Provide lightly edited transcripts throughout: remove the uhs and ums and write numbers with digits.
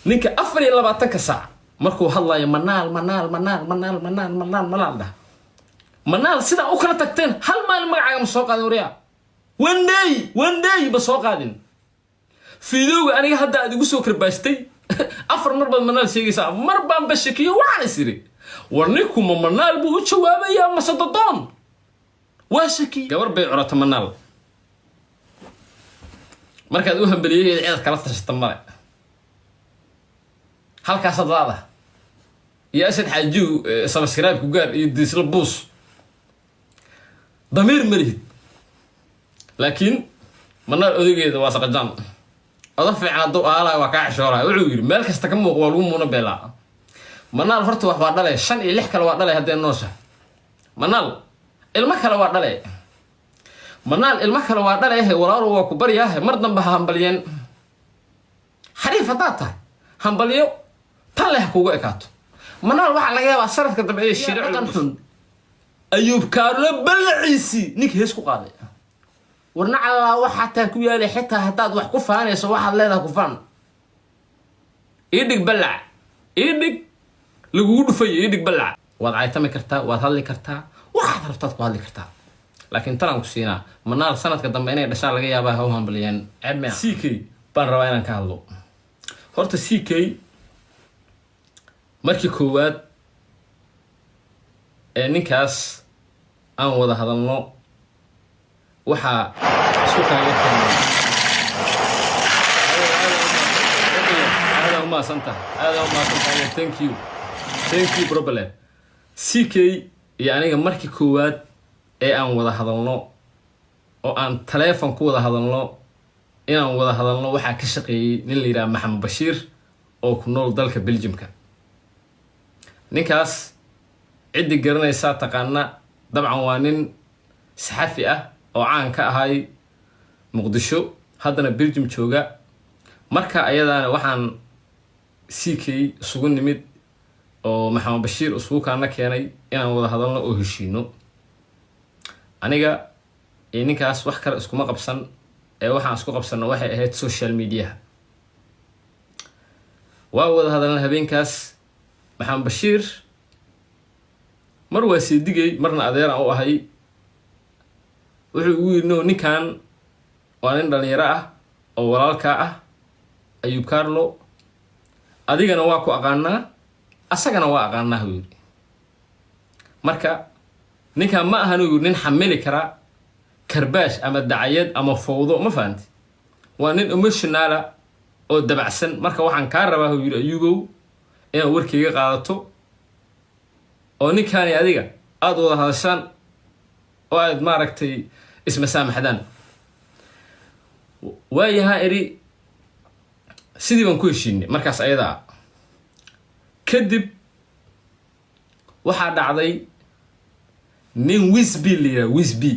ninka 24 saac markuu hadlayo manaal da manaal sida u kala tagteen hal maalin magacaaga ma soo qaadin wariya one day ba soo qaadin fiidowga aniga hadda aad igu soo karbaastay afar mar baad manaal sheegaysaa mar baan bashakiyo waxaan isiri warninku ma manaal buu u jawaabayaa masadodoon waa shaki gabar bay curata manaal markaad u hambaliyay cid kala tashata mare halkaas adlaada يا أسد حاجو سبسكرايب كوجار يديسل بوس ضمير مريض لكن من الأذية ده واسق الجام أضفع على الضوء على وقع شورا وعير مالك استكمل والوم ونبلا منال فرت واحد له شن اللي حكى الواحد له هذه النوشة منال المكر الواحد له منال المكر الواحد له وراه وكبر ياه مرضى بها همبليين حريفة طاطا همبليو طلع كوجا كاتو منال waxa laga yaabaa saradka dabciye shiricdan xun ayub kaarlo balciisi nink hees ku qaaday warna alla waxa taa ku yaalay xitaa hadaad wax ku faanayso waxa leedahay ku faan idig balac idig lagu dhufay idig balac waad aytami kartaa waad hadli kartaa waxa rabtaad ku hadli kartaa laakiin taran ku siina manaal sanadka dambe inay dhashaan laga yaabaa haw hambaliyeen cibme CK baan rabaa inaan ka hadlo horta CK markii koowaad ninkaas aan wada hadalno waxa isku kaaga keenay aad ma santa thank you problem CK iyo aniga markii koowaad aan wada hadalno oo aan telefoon ku wada hadalno inaan wada hadalno waxa ka shaqeeyay nin la yiraahdo Maxamed Bashiir oo ku nool dalka Belgiumka ninkaas cid garanaysa taqaana dabcan waa nin saxafi ah oo caan ka ahay Muqdisho haddana Belgium jooga marka ayadana waxaan CK isugu nimid oo Maxamed Bashiir isugu kaana keenay inaan wada hadalno oo heshiino aniga ninkaas wax kale isku ma qabsan waxaan isku qabsano waxay ahayd social media waa wada hadalna habeenkaas Maxamed Bashiir mar waa siidigay marna adeer aan u ahay wuxuu ugu yirno ninkan waa nin dhalinyaro ah oo walaalka ah ayub Carlo adigana waa ku aqaanaa asagana waa aqaanaa wiil marka ninkan ma ahan nin xamili kara karbaash ama dacayad ama fowdo ma fahanti waa nin emotional oo dabacsan marka waxaan ka rabaa wiil ayugow inaan warkayga qaadato oo ninkaan adiga aad wada hadashaan oo aad maaragtay isma saamaxdaan waayaha eri sidii baan ku heshiinay markaas ayada kadib waxaa dhacday nin Wisby liya Wisby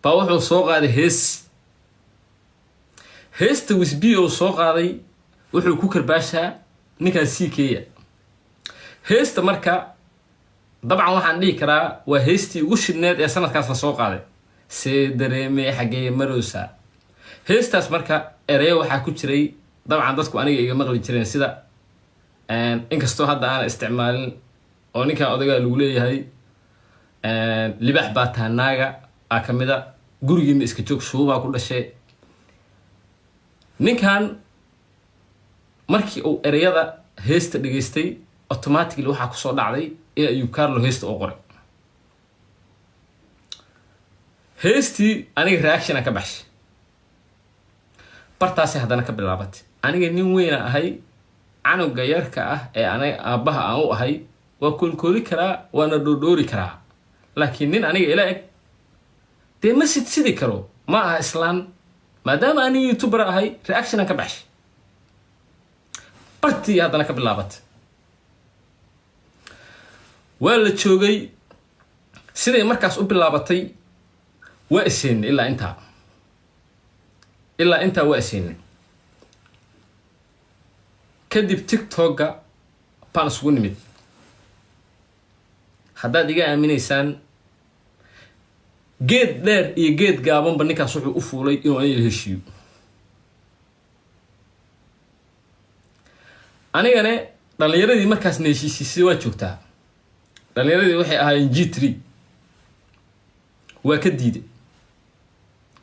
baa wuxuu soo qaaday heesta Wisby oo soo qaaday wuxuu ku karbaashaa ninka CK heesta marka dabcan waxaan dhigi karaa waa heestii ugu shidneed ee sanadkaas la soo qaaday see dareemay xagee maroosa heestaas marka ereyo waxaa ku jiray dabcan dadku aniga iga maqli jireen sida inkastoo hadda aan isticmaalin oo ninka odaga lagu leeyahay libax baataanaaga kamida gurigiina iska joog shuubaa ku dhashay ninkan markii uu ereyada heesta dhageystay automatically waxa ku soo dhacday in ayub Carlo heesta oo qoray heestii aniga reaction ka baxshay bartaasi haddana ka bilaabatay aniga nin weyn ahay canuga yarka ah ee aniga aabaha aan u ahay waa koolkooli karaa waana dhoodhoori karaa laakiin nin aniga ila eg dee ma sidi karo ma aha islaan maadaama aniga youtuber ahay reaction ka baxshay bartii haddana ka bilaabatay waa la joogay siday markaas u bilaabatay waa iseen ilaa intaa waa iseen kadib TikTok-ga baan isugu nimid haddaad iga aaminaysaan geed dheer iyo geed gaabanba ninkaas wuxuu u fuulay inuu aniga heshiiyo anigana dhalinyaradii markaas neeshiisay waa joogtaa dhalinyaradii waxay ahaayeen G3 waa ka diiday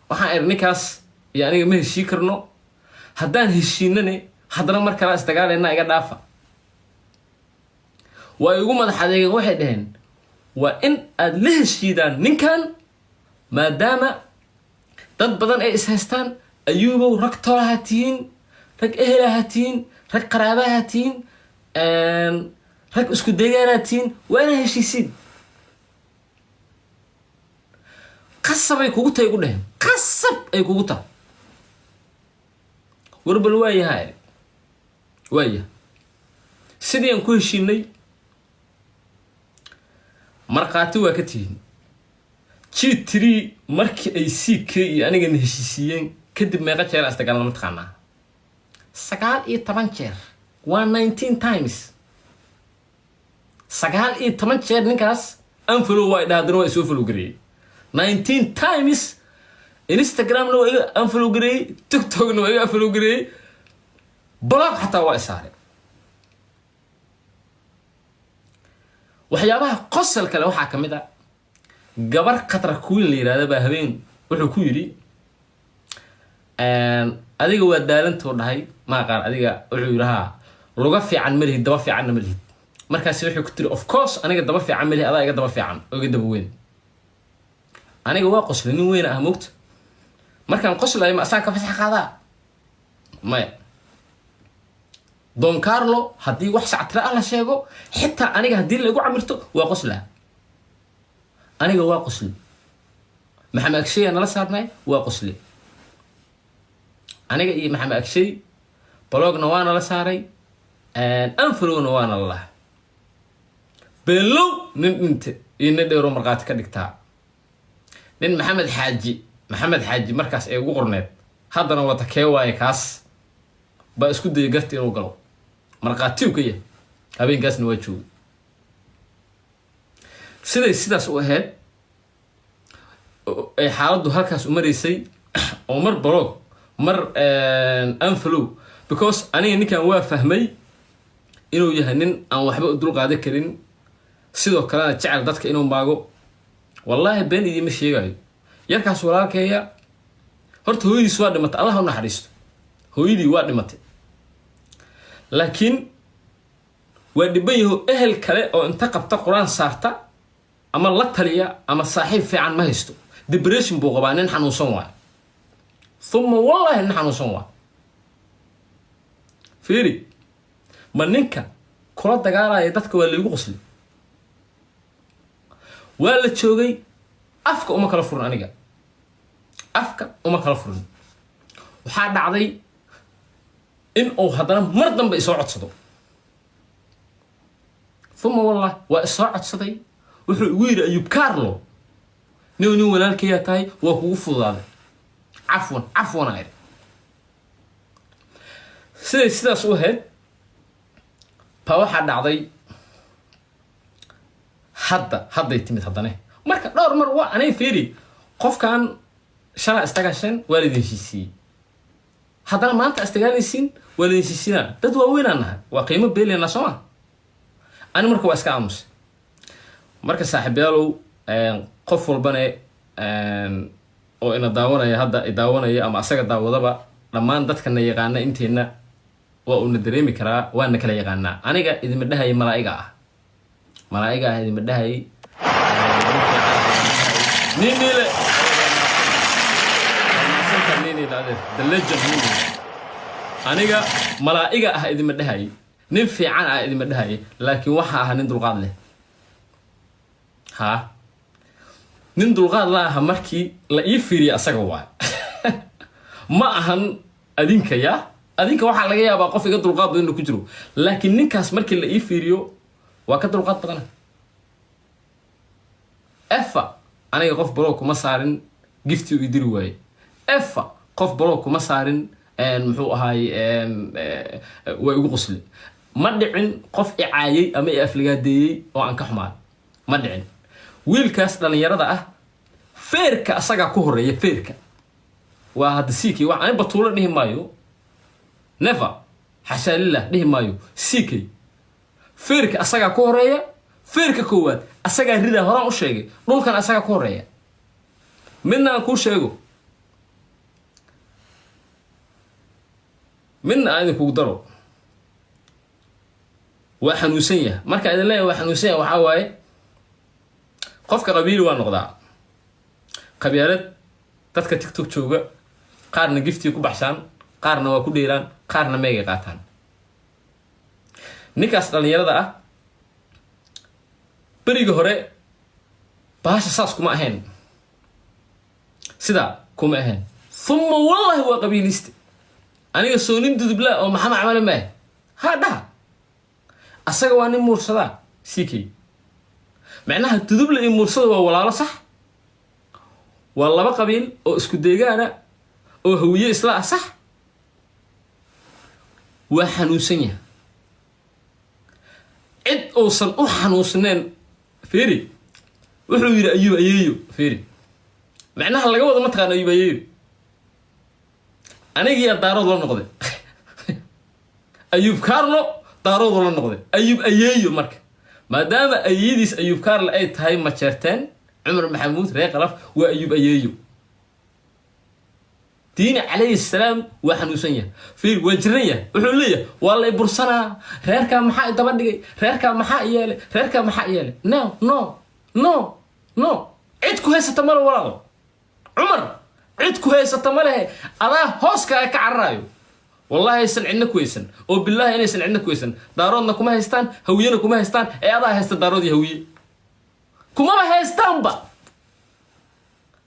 waxaan ir ninkaas iyo aniga ma heshii karno haddaan heshiinane haddana mar kale isdagaalayna iga dhaafa waa igu madax adeegeen waxay dhaheen waa in aad la heshiidaan ninkan maadaama dad badan ay is haystaan ayuubow rag tolaha tihiin rag ehelaha tihiin rag qaraabaha tihiin rag isku deegaana tihiin waa inaa heshiisiin qasab ay kugu tahay ugu dhaheen qasab ay kugu tahay warbal waayahay waaya sidii aan ku heshiinay marqaati waa ka tihiin G3 markii ay CK iyo aniga heshiisiyeen kadib meeqa jeer astagaalna mataqaanaa 19 jeer waa 19 times 19 jeer ninkaas unfollow waa dhaadana waa soo follow gareeyay 19 times Instagram no iga unfollow gareeyay TikTok no iga unfollow gareeyay blog xataa waa isaaray waxyaabaha qosol kale waxa kamid ah gabar qatra kuwin la yiraahdo baa habeen wuxuu ku yiri adiga waa daalantoo dhahay ma qaar adiga wuxuu yiraahdaa luga fiican malihid daba fiican malihid markaas wuxuu ku tiri of course aniga daba fiican malihid adaa iga daba fiican oo iga daba weyn aniga waa qoslay nin weyn ah moogta markaan qoslay ma asan ka fasax qaadaa maya Don Carlo hadii wax sactra ah la sheego xitaa aniga hadii la igu camirto waa qoslaa aniga waa qosli maxamed akshay ana la saarnay waa qosli aniga iyo maxamed akshay blogna waana la saaray unfollowna waana la below nin inta dheero marqaati ka dhigtaa nin maxamed xaaji markaas ay ugu qorneed haddana wata keewaaye kaas ba isku day gartii inuu galo marqaati uu ka yahay habeenkaasna waa joogay sidaas u ahayd ay xaaladdu halkaas u mareysay oo mar blog mar unfollow because aniga ninkan waa fahmay inuu yahay nin aan waxba u dul qaadan karin sidoo kale jecel dadka inuu maago wallahi been idima sheegayo yarkaas walaalkeeya horta hooyadiis waa dhimatay Allah u naxariisto hooyadii waa dhimatay laakiin waa dhiban yahay ehel kale oo inta qabta quraan saarta ama la taliya ama saaxiib fiican ma haysto depression buu qabaa nin xanuunsan waa thumma wallahi nin xanuunsan waa fiiri ma ninka kula dagaalaya dadka waa lagu qosli waa la joogay afka uma kala furan aniga afka uma kala furan waxaa dhacday in uu haddana mar dambe isoo codsado thumma wallahi waa isoo codsaday wuxuu ugu yiri Ayub Carlo nin walaalkay tahay waa kugu fudaaday afwan ay sidaas u ahayd pa waxa dhacday hadday timid haddana marka dhowr mar waa anay fiiri qofkan shala istagashan waalidin heshiisii haddana maanta istagaalaysiin waalidin heshiisina dad waa weynanahay waa qiimo beelena soo ani marka waa iska aamus marka saaxiibayaalow qof walbana oo ina daawanaya hadda daawanaya ama asaga daawadaba dhammaan dadkana yaqaana inteena waa uu dareemi karaa waana kala yaqaanaa aniga idima dhahay malaa'iga ah idima dhahay ninile the legend aniga malaa'iga ah idima dhahay nin fiican ah idima dhahay laakiin waxa ah nin dulqaad leh nin dulqaad la aha markii la ii fiiriyo asaga waa ma ahan adinka waxa laga yaabaa qof iga dulqaad badan ku jiro laakiin ninkaas markii la ii fiiriyo waa ka dulqaad badan efa aniga qof baro kuma saarin gifti uu diri waaye efa qof baro kuma saarin muxuu ahaay way ugu qosli ma dhicin qof icaayay ama afligaadeeyay oo aan ka xumaan ma dhicin wiilkaas dhalinyarada ah feerka asaga ku horeeya feerka waa hada siiki wax aan batuulo dhihi maayo never حاشا لله ليه مايو سيكي فيرك أساقا كوريا فيرك كواد أساقا ريدا هران أشيغي دول كان أساقا كوريا منا كو شيغو منا أين كو درو وحنوسية مركا إذن الله وحنوسية وحاواي قفك قبيل ونقضاء قبيلات dadka tiktok jooga qaarna giftii ku baxshaan qaarna waa ku dheeraan qaarna meega qaataan ninkaas dhalinyarada ah bariga hore baasha saas kuma ahayn sida kuma ahayn thumma wallahi waa qabiiliste aniga soonin dudubla oo maxama camal ma ha dhaha asaga waa nin muursada sikay macnaha dudubla iyo muursada waa walaalo sax والله بقبيل أو اسكو ديغانا أو هوية إصلاح صح وحنوسنيا عد أوصل أو حنوسنين فيري وحلو يرى أيوب أيوب فيري معناها اللي قوض متغان أيوب أيوب أنا جي دارود ولا نقضي أيوب كارلو دارود ولا نقضي أيوب أيوب مرك ما دام أيديس أيوب كارل أي تايم ماتشرتين عمر محمود ريق رف وأيوب أيوب دين عليه السلام وحنوسنيا في وجرية وحولية والله برسنا ريركا محا دبدغي ريركا محا يالي ريركا محا يالي نو عيدكو هيسة مال ولا عمر عيدكو هيسة ماله الله هوسكا كعرايو والله يسن عندنا كويسن وبالله إن يسن عندنا كويسن دارودنا كما هيستان هوينا كما هيستان أي الله هيست دارودي هوية كما هيستان با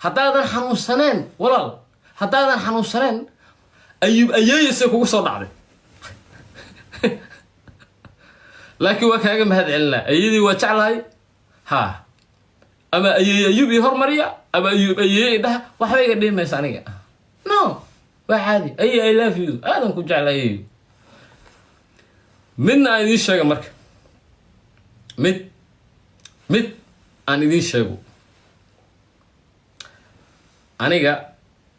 حتى هذا حنوسنين ولا حتى هذا حنوسنين أيوب يسكو صدع لكن وكاجا ما هذا إلا أيدي وجعلها ها أما أيوب يهر مريا أما أيوب ده وحبي قديم ما يسانية نو وعادي I love you هذا نكون جعل أيوب من أيدي الشيء مرك مت أنا دين شيء أنا جا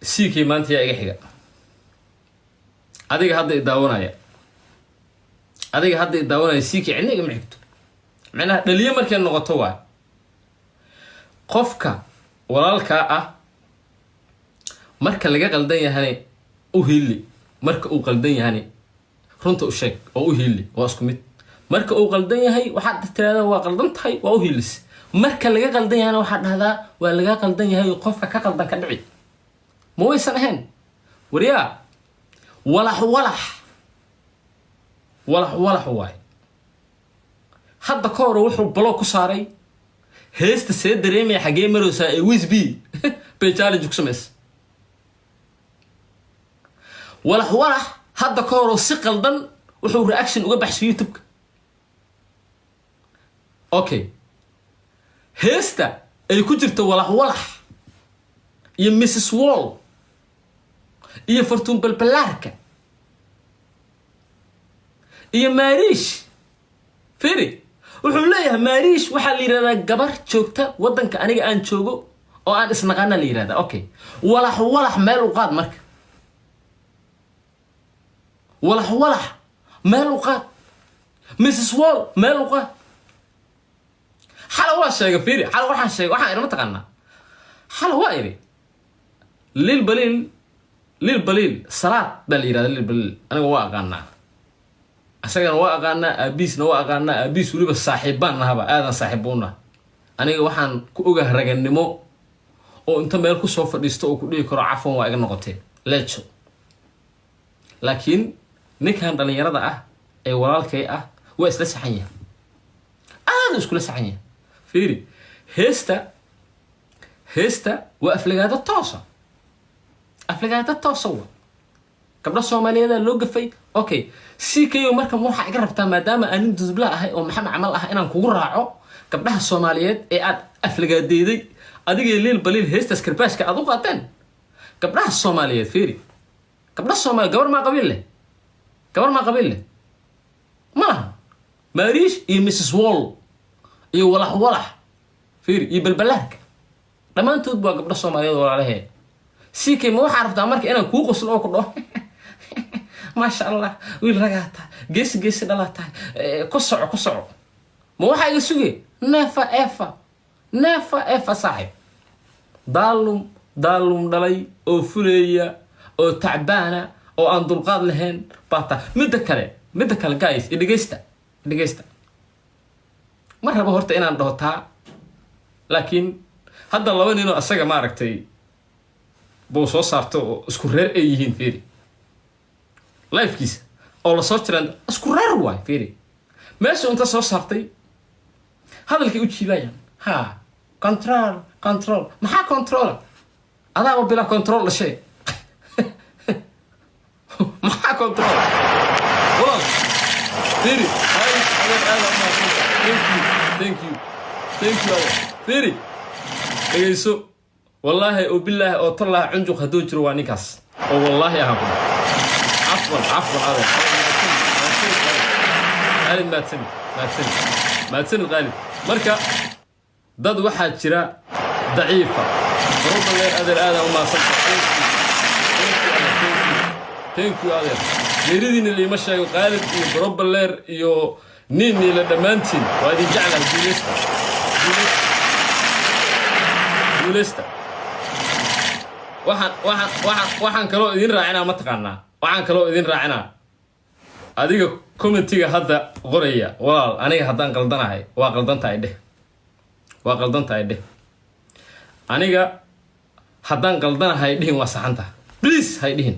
سيكي ما أنت يا حاجة هذيك هذا يداونا هذيك هذا يداونا سيكي عندي جمع حكتو معناها اللي يمر كان نقطوها قفك ولا الكاء مرك اللي جا قلدين هني أوهيلي مرك أو قلدين هني رنت أشيك أو أوهيلي واسكمت مرك أو قلدين هاي وحد ترى وقلدنت هاي وأوهيلس marka laga qaldan yahay waxa dhahdaa waa laga qaldan yahay qofka ka qaldan ka dhici ma waysan ahayn wariya walax waay hadda ka hor wuxuu balo ku saaray heesta see dareemay xagee maraysa ee wisb bay challenge ku sameys walax hadda ka hor si qaldan wuxuu reaction uga baxshay YouTube okay هيستا أي كجرت ولح يا ميسيس وول يا فرتون بالبلاركا يا ماريش فيري وحوليها ماريش وحا اللي رادا قبر جوكتا ودنك أنيقا أن جوغو أو أن اسنغانا اللي رادا أوكي ولح مال وقاد مرك ولح مال وقاد ميسيس وول مال وقاد حلا waa sheegay fiiri xal waxaan sheegay waxa ayna taqaana xal waa iri lil balil salaad dal yiraahdo lil balil aniga waa aqaana asagana waa aqaana abisna waa aqaana abis waliba saaxiibana haba aadan saaxiibuna aniga waxaan ku ogahay raganimo oo inta meel ku soo fadhiisto oo ku dhigi karo cafan waa iga noqotay leecho laakiin ninkan dhalinyarada ah ee walaalkay ah waa isla saxan yahay aad isku la saxan yahay فيري هيستا وأفلقات التوصى قبل الصومالية ده لو قفي أوكي سيكيو مركب موحى قربتها ما دام أن ندز بلا أهي ومحمد عمل أهي إنا نكون راعو قبلها الصوماليات إيه أفلقات دي أديك الليل بليل هيستا سكرباش كأدو قاتن قبلها الصوماليات فيري قبل الصوماليات قبل ما قبل له ما ماريش إيه ميسيس وول إيه ولح فيري إيه بالبلاك لما أنت تبغى قبل الصوماليات ولا عليه سيكي ما عرفت عمرك أنا كوكو سلوك الله ما شاء الله ويل رجعتها جيس دلاتها كسع ما واحد يسوي نافا إفا صاحب دالم دلي أو فلية أو تعبانة أو أندلقاد لهن باتا مدة كله جايز إدجيستا مرة بهرت إنا ندهتها لكن هذا الله وين إنه أسرع ما ركتي بوصو صارتو اسكورير أيهين فيري لايف كيس أول صوت رند اسكورير واي فيري ماشي أنت صارتي هذا اللي كيوتشي باين ها كنترول ما ها كنترول أنا أبغى بلا كنترول لشيء ما ها كنترول والله فيري thank you فيري إيسو والله وبالله أو طلع عنجو خدوج رواني كاس أو والله يا هبل عفوا هذا غالب ما تسن غالب مركا ضد واحد شراء ضعيفة رب غير هذا وما صدق thank you هذا يريدين اللي مشى غالب برب اللير يو نيني لدمانتين وهذه جعلها جوليستا waxaan kaloo idin raacinaa ma taqaanaa waxaan kaloo idin raacinaa adiga commentiga hadda qoraya walaal aniga haddaan qaldanahay waa qaldantahay dheh aniga haddaan qaldanahay dhihin waa saxanta please hay dhihin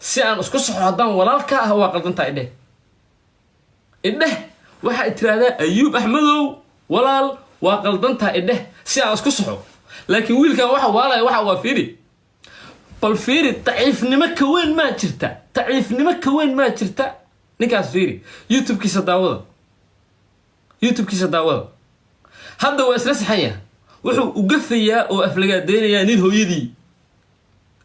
si aan isku saxo haddaan walaalka ah waa qaldantahay dheh waxa tiraahdaa Ayuub Axmedow walaal waa qaldantahay dheh si aan isku saxo laakiin wiilkan waxa waa fiiri bal fiiri taciifnimo ka weyn ma jirta ninkaas fiiri YouTube-kiisa daawada hadda waa isla saxaya wuxuu u gafayaa oo aflagaadeynaya nin hooyadii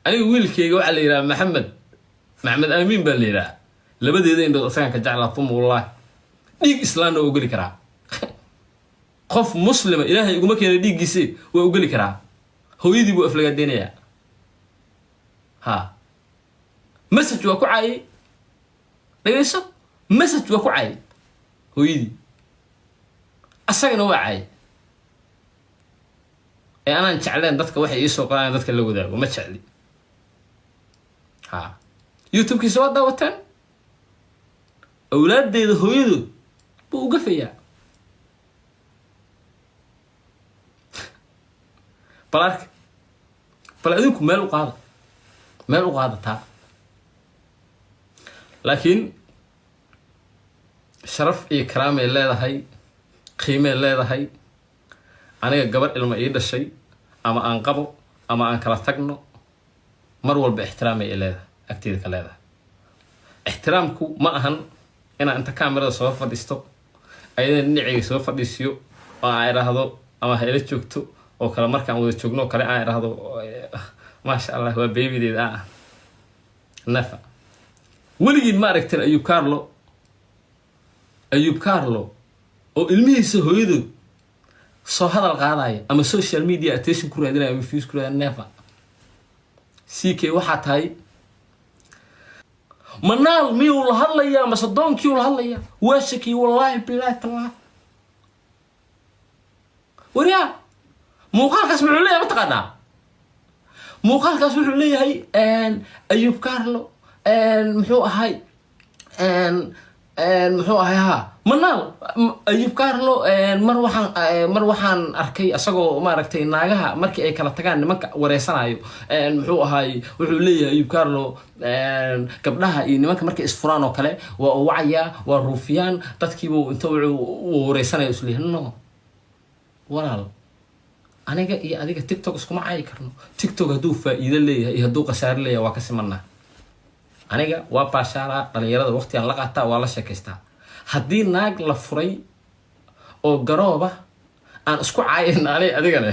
aniga wiilkayga waxa la yiraahdaa maxamed amiin baa la yiraahdaa labadeeda indhood asagan ka jeclaa wallahi dhiig islaamna oo geli karaa qof muslima ilaahay iguma keenay dhiiggiisa waa u geli karaa hooyadii buu aflagaadeynaya message waa ku caayay dhageyso message waa ku caayay hooyadii asagana waa caayay anaan jecleen dadka waxay ii soo qoraan dadka la wadaago ma jecli YouTube-kiisa waa daawateen awlaadeeda hooyadood buu u gafayaa bal adinku meel u qaadataa laakiin sharaf iyo karaamay leedahay qiimay leedahay aniga gabar ilma ii dhashay ama aan qabo ama aan kala tagno mar walba ixtiraamay leedahay agteeda ka leedahay ixtiraamku ma ahan inaan inta kaamirada soo fadhiisto ayada dhinacayga soo fadhiisiyo oo aan idhaahdo ama ha ila joogto oo kale markaan wada joogno kale aan idhaahdo maasha allah waa beebideeda nafa weligiin ma aragteen Ayuub Carlo oo ilmihiisa hooyadood soo hadal qaadaya ama social media attention ku raadinaya ama views ku raadinaya nafa CK waxa tahay manaal miyuu la hadlayaa ama sadoonkii la hadlayaa waa shaki wallahi billahi taala wariya muuqaalkaas wuxuu leeyahay mataqaanaa muuqaalkaas wuxuu leeyahay Ayuub Carlo muxuu ahay manaal Ayuub Carlo mar waxaan arkay asagoo maaragtay naagaha markii ay kala tagaan nimanka wareysanayo muxuu ahay wuxuu leeyahay Ayuub Carlo gabdhaha iyo nimanka markay isfuraan oo kale waa wacaya waa ruufiyaan dadkiiba inta uu wareysanayo isleeyahay no walaal aniga iyo adiga TikTok iskuma caayi karno TikTok hadduu faa'iido leeyahay iyo hadduu khasaare leeyahay waa ka simanaa aniga waa baashaara dhalinyarada waqtigan la qaataa waa la sheekaystaa haddii naag la furay oo garooba aan isku caayin anay adigana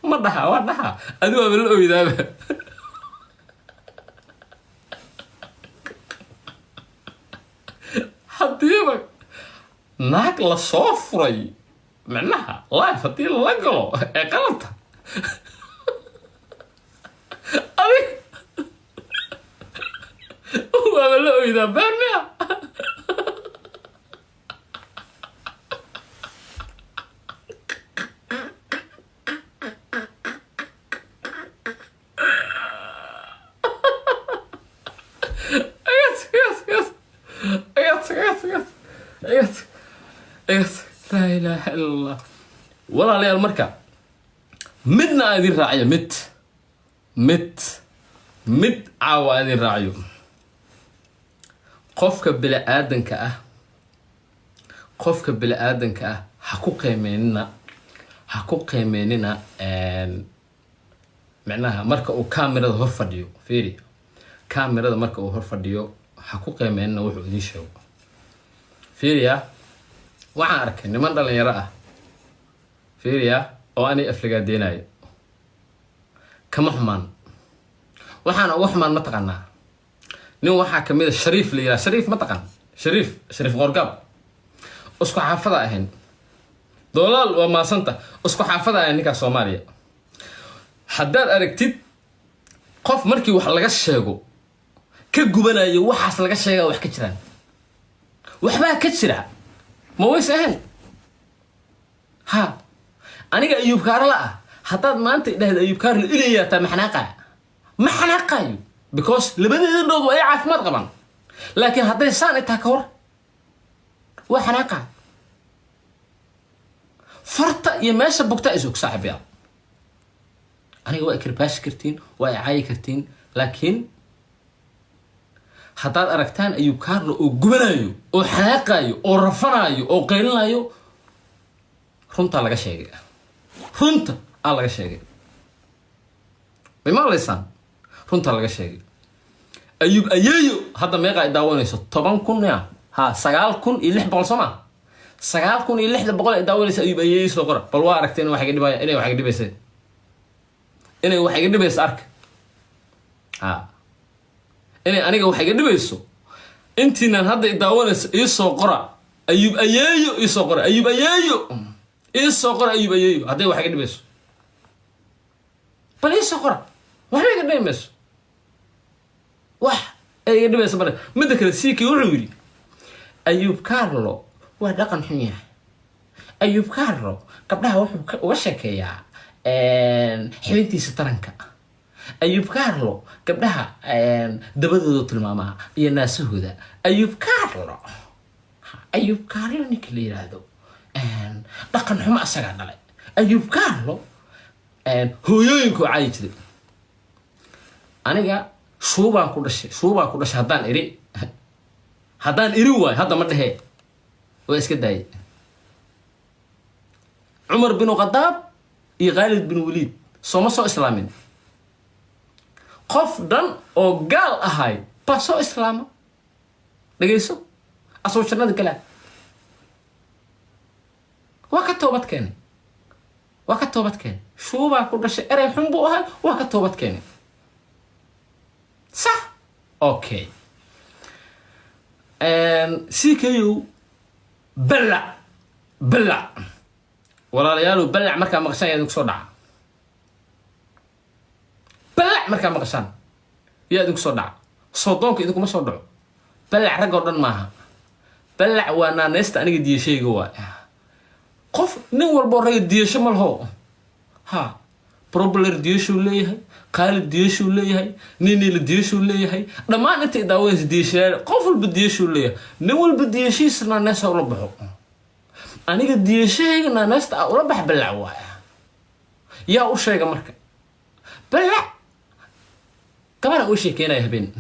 ma dhaha waa dhaha adigu waa la oydaaba haddiiba naag la soo furay معناها لايف هدي لقلو قلطة أبي هو عملوا إذا برميا لا إله إلا الله ولا لي المركب مدنا هذه الراعية مد عاوة هذه الراعية قفك بلا آدن كأه حكو قيميننا معناها مركا وكاميرا هور فديو فيري كاميرا مركا هور فديو حكو قيميننا وحو دي شو فيريا waxaan arkay niman dhalinyaro ah fiiriya oo ani afliga deenayo kama xumaan waxaan ugu xumaan ma taqaanaa nin waxa kamid ah Shariif Liira Shariif ma taqaan Shariif Qorgab isku xaafada ahayn doolaal waa maasanta isku xaafada ahayn ninka Soomaaliya haddaad aragtid qof markii wax laga sheego ka gubanayo waxaas laga sheegaa wax ka jiraan waxba ka jira ما هو سهل ها أنا جا أيوب كارلا حتى ما أنت ده أيوب كارلا إلي يا تام محناقة يو because اللي بدي يدرو أي عارف ما طبعا لكن حتى إنسان يتهكور وحناقة فرط يماشى بقطع إزوك صاحب يا أنا جوا كرباش كرتين وعاي كرتين لكن haddaad aragtaan ayuu kaarlo oo gubanayo oo xanaaqayo oo rafanayo oo qeylinayo runta laga sheegay bimaqlaysaan runta laga sheegay ayub ayeeyo hadda meeqa ay daawanayso 10,000 ya ha 9,600 soma 9,600 ay daawanayso ayub ayeeyo soo qora bal waa aragteen wax iga dhibaysa ark ha إني أنا وحاجة دبيسو أنتي نان هذا يداونس يسوقرا أيوب أيايو يسوقرا أيوب أيايو يسوقرا أيوب أيايو هذا وحاجة دبيسو بل يسوقرا وحاجة دبيسو أي دبيسو بنا مدة كده سيكي وعوري أيوب كارلو ودقن حنيه أيوب كارلو قبلها وشكيا حبيبتي سترنكا أيوب كارلو قبلها دبدو تلماما يا ناس هذا أيوب كارلو نكلي هذا لكن هم أسرع عليه أيوب كارلو هو ينكو عايز أنا جا شو بانكودش هدان إري واي هذا مرة هي وإيش كده عمر بن الخطاب يغالد بن وليد سو إسلامين qof dan oo gaal ahay baso islaama dhageyso asoo jannada kala waa ka toobad keen shuuba ku dhashay eray xun buu ahaa waa ka toobad keen صح اوكي سيكيو بلع ولا ليالو بلع marka maqshan yaad ku soo dhaca بلع marka maqshan yaad ku soo dhaca soodonka idinku ma soo dhaco balac rag oo dhan maaha balac waa naanaysta aniga diyashayga waa qof nin walbo rag diyasho ma laho ha problem diyasho leeyahay qaalib diyasho leeyahay nin diyasho leeyahay dhamaan inta daaways diyasho qof walba diyasho leeyahay nin walba diyashiisa naanaysta ula baxo aniga diyashayga naanaysta ula bax balac waa yaa u sheega marka balac كمان أول شيء كنا يهبين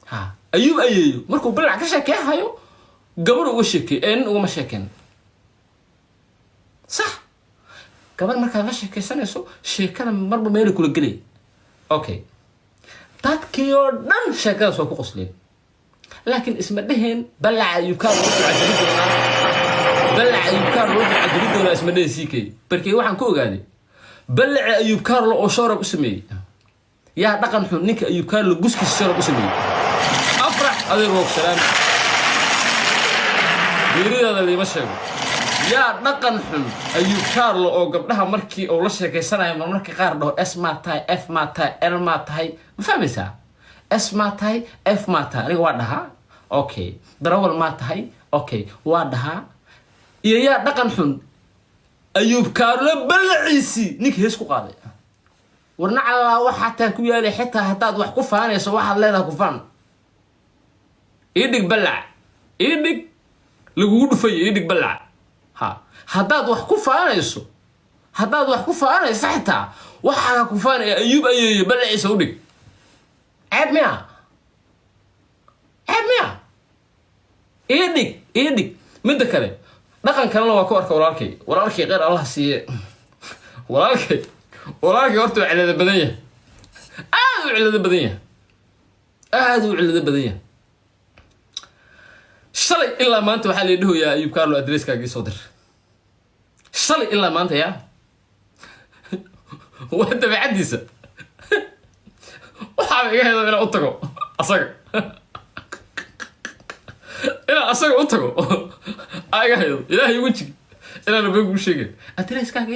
ها أيوب مركو بلع كشة كهايو قبل أول شيء كأن وما شكن صح كمان مركو كشة كسنة سو شيء كان مربو ميلك ولا قلي أوكي تذكير نن شكل سو كقصلين لكن اسم الدهن بلع أيوب كان بلع أيوب كان عجبته ولا اسم الدهن سيكي بركي واحد كو قادي بلع أيوب كارلو أو شرب اسمي يا دقن حنيك أيوب كارلو جوسك الشرب اسمي أفرح هذا الروك سلام يريد هذا اللي مشى yaa dhaqan xun ayuu kaarlo oo gabdhaha markii uu la sheekaysanayo marmarka qaar dhaho s ma tahay f ma tahay l ma tahay ma fahmaysaa s ma tahay f ma tahay aniga waa dhahaa okay darawal ma tahay okay waa dhahaa iyo yaa dhaqan xun ayuu kaarlo balaciisi ninkii hees ku qaaday warna calaa waxa taa ku yaalay xitaa hadaad wax ku faanayso waxaad leedahay ku faan idig balac idig lagu dhufay idig balac ha hadaad wax ku faanayso xitaa waxa ku faanay ayub ayay balaciisa u dhig عيب ميا إيدك مدة كله دقن كلنا وكورك ولاركي غير الله سي ولاركي ورتو على البدنية آدو على البدنية شلي إلا ما أنت وحالي له يا أيوب كارلو أدريس كاجي صدر شلي إلا ما أنت يا وأنت بعديسة waxaa iga heedo inaan u tago asaga u tago iga heedo ilaahay wajigi inaan been ku sheegay adreeskaaga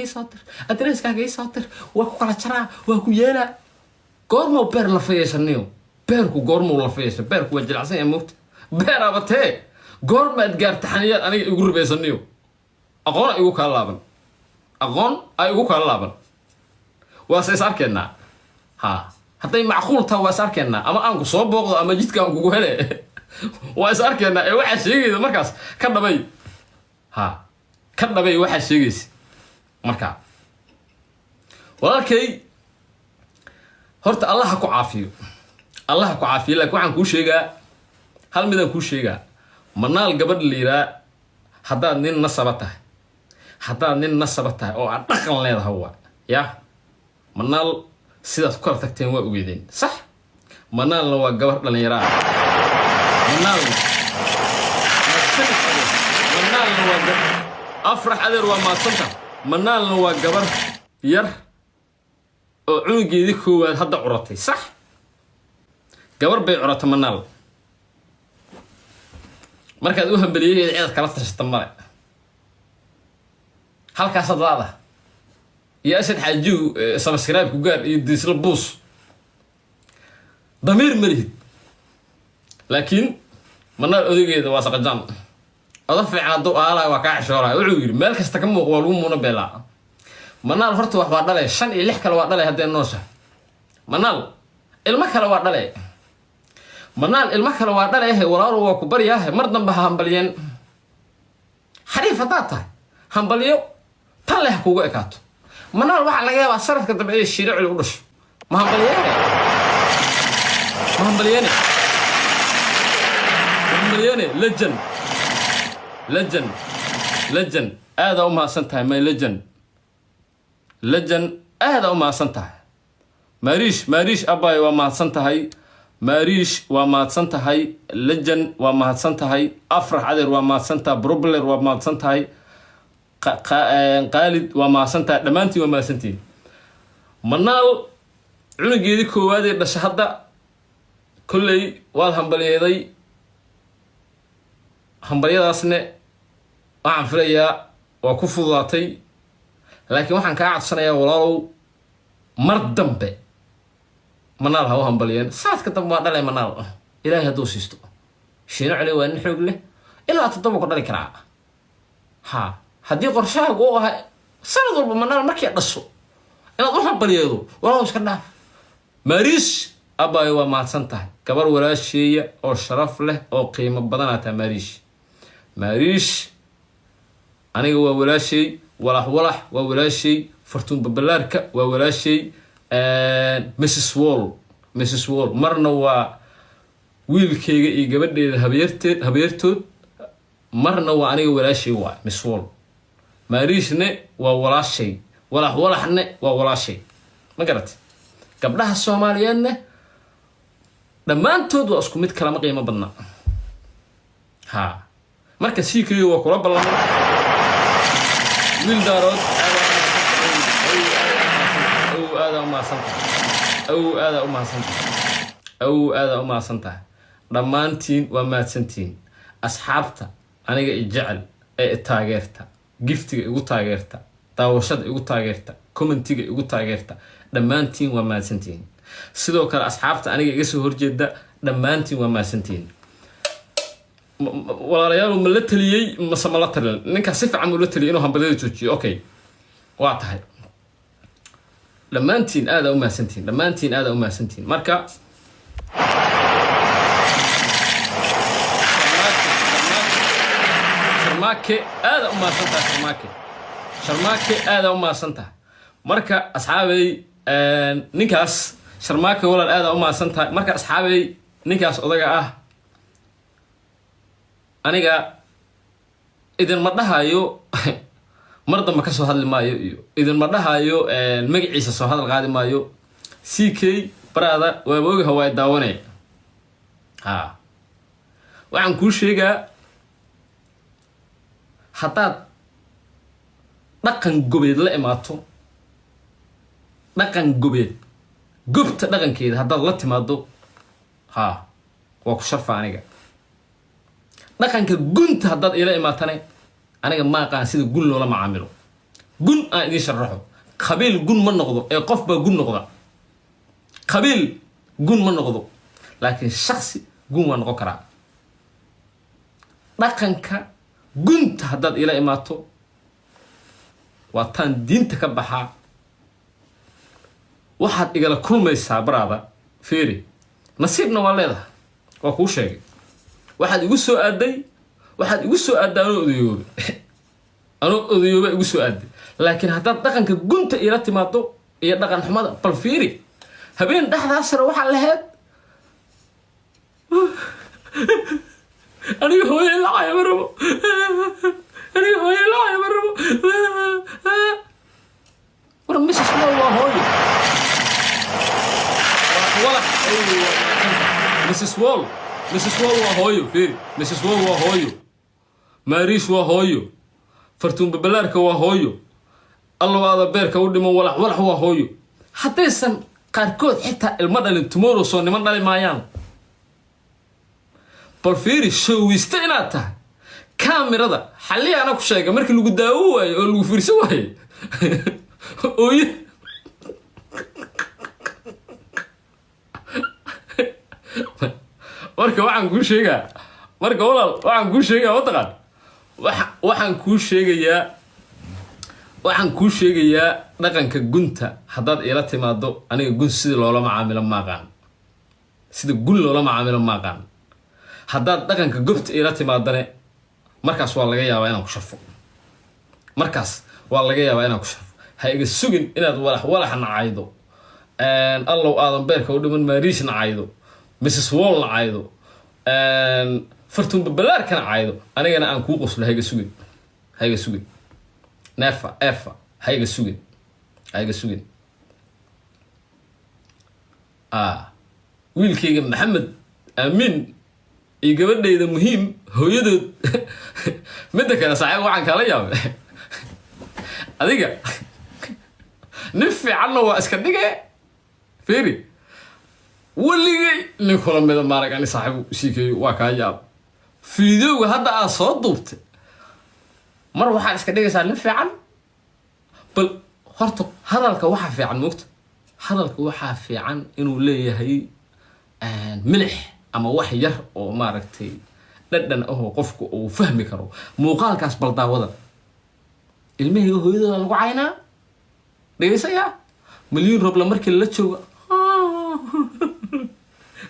ii soo dir waa ku kala jaraa waa ku yeelaa goormo beer la fayeeshaniyo beerku goormo la fayeesha beerku waa jilacsan yahay moogta beer abatee goormaad gaarta xaniyad aniga igu rubaysaniyo aqoon ay igu kala laaban waa is arkeenaa ha hadday macquul tahay waa is arkeenaa ama aan ku soo booqdo ama jidka aan kugu hele waa is arkeenaa ee waxaa sheegaysa markaas ka dhabay waxaa sheegaysa markaa walaalkay horta allah ha ku caafiyo laakiin waxaan kuu sheegaa hal midaan kuu sheegaa manaal gabadh liiraa haddaad nin nasaba tahay oo aad dhaqan leedahay waa yaa manaal sidaas ku kala tagteen waa ogeedeen sax manaalna waa gabar dhalinyaro ah manaalna waa afrax adeer waa maadsanta manaalna waa gabar yar oo cunugeedii koowaad hadda curatay sax gabar bay curatay manaal markaad u hambaliyeed ciidad kala tashata male halkaasaad laada يا أسد حاجو سبسكرايب كوجار يديس البوس ضمير مريض لكن من الأذية ده واسق الجام أضفع على الضوء على وقع شورا وعير مالك استكمل قوالهم منبلا منال فرت واحد ضلع شن يلحق الواحد ضلع هذا النوسة منال المكر الواحد ضلع منال المكر الواحد ضلع هي ولا روى كبر ياه مرضى بها همبليان حريفة داتا همبليو طلع كوجا كاتو منال واحد لقى وصرف كتب إيه الشارع اللي ورش ما هم بلياني لجن هذا وما سنتها ما لجن هذا وما سنتها ماريش أباي وما سنتهاي ماريش وما سنتهاي لجن وما سنتهاي أفرح عذر وما سنتها بروبلر وما سنتهاي قالد وما سنتها دمانتي وما سنتي منال cunugeedii koowaadee dhasha hadda kolley waad hambalyeeday hambalyadaasne waxaan filayaa waa ku fududaatay laakiin waxaan kaa codsanayaa walaalow mar dambe manaal ha u hambalyeen saadka dambe waa dhalay manaal ilaahay hadduu siisto shiino cali waa nin xoog leh ilaa 7 ku dhali karaa ha haddii qorshahaagu u ahaa sanad walba manaal markay dhasho inaad u hambalyeedo walaalow iska dhaaf ماريش أباي وما سنتها كبر ولا شيء أو شرف له أو قيمة بدناتها ماريش أنا هو ولا شيء ولا ولا شيء فرتون ببلاركا ولا شيء مسس وول مرنا ويل كي يجبد هبيرتو مرنا وأنا ولا شيء مس وول ماريش نه ولا شيء ولا حنا ولا شيء ما قرأت gabdhaha Soomaaliyeedna dhamaantood waa isku mid kala qiimo badna ha marka siikay waa kula ballan wiil daarood aada uma santa dhamaantiin waa maadsantiin asxaabta aniga i jecel ee taageerta giftiga igu taageerta daawashada igu taageerta commentiga igu taageerta dhammaantiin waa mahadsantihiin sidoo kale asxaabta aniga iga soo horjeeda dhammaantiin waa mahadsantihiin walaalayaal ma la taliyay mase ma la talin ninka si fiican u la taliyay inuu hambalada joojiyo okay waa tahay dhammaantiin aad u mahadsantihiin dhammaantiin aad u mahadsantihiin marka sharmaake aad u mahadsantahay sharmaake aad u mahadsantahay marka asxaabay ninkaas sharmaake walaal aad u mahadsantahay marka asxaabay ninkaas odaga ah aniga idin ma dhahayo mar dambe ka soo hadli maayo iyo idin ma dhahayo magaciisa soo hadal qaadi maayo CK barada waa booga hawaay daawanay waxaan kuu sheegaa haddaad dhaqan gobeed la imaato dhaqan gobeed gobta dhaqankeeda haddaad la timaado waa ku sharfa aniga dhaqanka gunta haddaad ila imaatane aniga ma aqaan sida gun loola macaamilo gun aan idiin sharaxo qabiil gun ma noqdo ee qof baa gun noqda qabiil gun ma noqdo laakiin shakhsi gun waa noqon karaa dhaqanka gunta haddaad ila imaato waa taan diinta ka baxaa waxaad igala kulmaysaa baraada fiiri nasiibna waa leedahay waa kuu sheegay waxaad igu soo aaday anoo odayooba igu soo aaday laakiin haddaad dhaqanka gunta ila timaado iyo dhaqan xumada bal fiiri habeen dhexdaasna waxaa lahayd aniga hooyo lacaya ma rabo war Mrs. Wall waa hooyo wala Mrs. Wall waa hooyo fiiri Mrs. Wall waa hooyo Marish waa hooyo fartuun babalaarka waa hooyo allawaada beerka u dhimo walax waa hooyo haddaysan qaarkood xitaa ilma dhalin tomorrow soo niman dhali maayaan bal fiiri showista inaad tahay kaamirada xalliya ana ku sheega markii lagu daawo waayo oo lagu fiirsan waayo ooye marka waxaan kuu sheegaa wataqaan waxaan kuu sheegayaa dhaqanka gunta haddaad ila timaado aniga gun sida loola macaamilo maaqaan sida gun loola macaamilo maaqaan haddaad dhaqanka gobta ila timaadane markaas waa laga yaabaa inaan ku sharfo ha iga sugin inaad walax nacaydo allow aadan beerka u dhiman Marish nacaydo Mrs. Wall nacaydo fartuun babalaarka nacaydo anigana aan kuu qoslo ha iga sugin nefa ha iga sugin wiilkayga Maxamed Aamin iyo gabadhayda muhiim hooyadood midda kale saaxiib waxaan kala yaabay adiga nin fiicanna waa iska dhigay fiiri waligay nin kula mida maarag ani saaxiib siikeeyo waa kaa yaab fiidowga hadda aad soo duubtay mar waxaad iska dhigaysaa nin fiican bal horta hadalka waxaa fiican moogta hadalka waxaa fiican inuu leeyahay milix ama wax yar oo maaragtay dhadhan oo qofku uu fahmi karo muuqaalkaas bal daawada ilmahayga hooyadooda lagu caynaa dhegaysayaa milyan roob la markii la joogo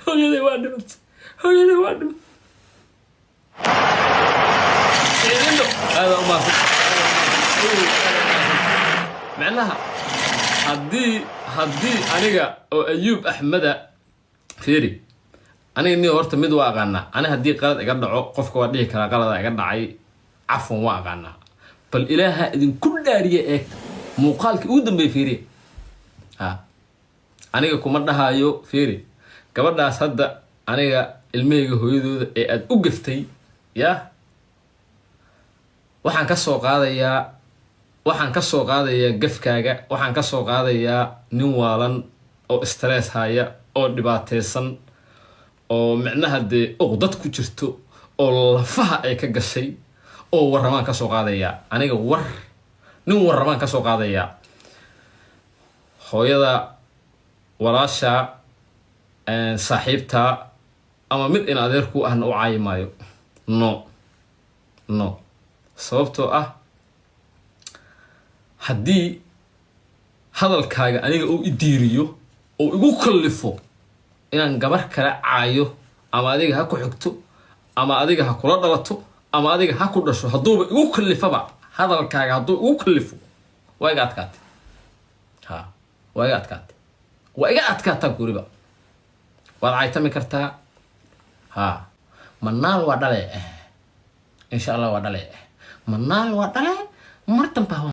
hooyaday waa dhimatay هذا ما معناها هدي أنيقا أو أيوب أحمد فيري أنا إني ورت مد واقعنا أنا هدي قلت أقدر قفك وديه كلا قلت أقدر عي عفوا واقعنا بل إلها إذن كل دارية مقالك ودم بفيري أنيقا كمردها أيو فيري كبردها صدق أنيقا الميقا هو يدو أد أقفتي يا waxaan ka soo qaadayaa gafkaaga waxaan ka soo qaadayaa nin waalan oo stress haya oo dhibaateysan oo micnaha dee uqdad ku jirto oo lafaha ay ka gashay oo warramaan ka soo qaadaya aniga nin warramaan ka soo qaadaya hooyada walaasha saaxiibta ama mid in adeer ku ahna u caayi maayo no sababtoo ah haddii hadalkaaga aniga uu idiiriyo oo igu kallifo inaan gabar kala caayo ama adiga ha ku xigto ama adiga ha kula dhalato ama adiga ha ku dhasho hadduuba igu kallifaba hadalkaaga hadduu igu kallifo waa iga adkaatay waa iga adkaataa guriba waad caytami kartaa manaal waa dhale insha Allah waa dhale manaal waa dhale mar damba